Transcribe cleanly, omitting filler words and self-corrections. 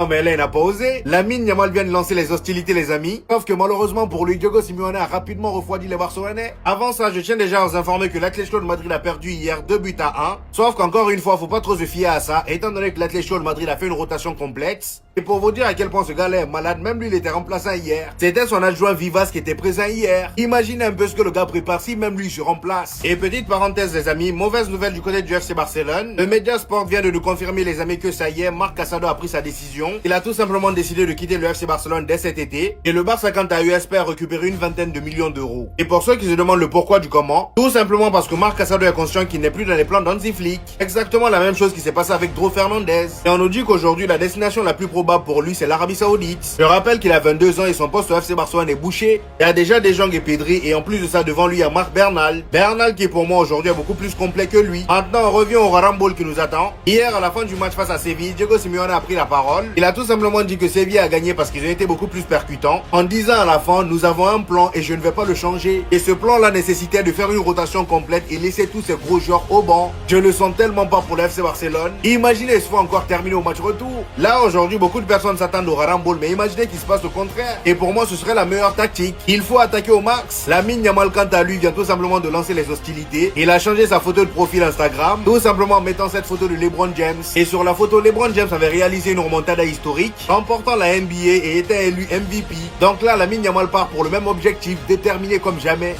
Non mais là il n'a pas osé. Lamine Yamal vient de lancer les hostilités les amis. Sauf que malheureusement pour lui, Diego Simeone a rapidement refroidi les Barcelonais. Avant ça, je tiens déjà à vous informer que l'Atlético de Madrid a perdu hier 2-1. Sauf qu'encore une fois, faut pas trop se fier à ça, étant donné que l'Atlético de Madrid a fait une rotation complexe. Et pour vous dire à quel point ce gars-là est malade, même lui il était remplaçant hier. C'était son adjoint Vivas qui était présent hier. Imaginez un peu ce que le gars prépare si même lui se remplace. Et petite parenthèse les amis, mauvaise nouvelle du côté du FC Barcelone. Le Media Sport vient de nous confirmer les amis que ça y est, Marc Casado a pris sa décision. Il a tout simplement décidé de quitter le FC Barcelone dès cet été. Et le Barça quant à eux espère récupérer une vingtaine de millions d'euros. Et pour ceux qui se demandent le pourquoi du comment, tout simplement parce que Marc Casado est conscient qu'il n'est plus dans les plans d'Hansi Flick. Exactement la même chose qui s'est passé avec Dro Fernandez. Et on nous dit qu'aujourd'hui la destination la plus probable pour lui c'est l'Arabie Saoudite. Je rappelle qu'il a 22 ans et son poste au FC Barcelone est bouché. Il y a déjà des Jong et Pedri et en plus de ça devant lui il y a Marc Bernal. Bernal qui pour moi aujourd'hui est beaucoup plus complet que lui. Maintenant on revient au Ramboll qui nous attend. Hier à la fin du match face à Séville, Diego Simeone a pris la parole. Il a tout simplement dit que Séville a gagné parce qu'ils ont été beaucoup plus percutants. En disant à la fin, nous avons un plan et je ne vais pas le changer. Et ce plan là nécessitait de faire une rotation complète et laisser tous ces gros joueurs au banc. Je ne le sens tellement pas pour le FC Barcelone. Imaginez ce soit encore terminé au match retour. Là aujourd'hui beaucoup de personnes s'attendent au Ramboll, mais imaginez qu'il se passe le contraire. Et pour moi ce serait la meilleure tactique. Il faut attaquer au max. Lamine Yamal quant à lui vient tout simplement de lancer les hostilités. Il a changé sa photo de profil Instagram, tout simplement en mettant cette photo de LeBron James. Et sur la photo, LeBron James avait réalisé une remontada historique, remportant la NBA et était élu MVP. Donc là, Lamine Yamal part pour le même objectif, déterminé comme jamais.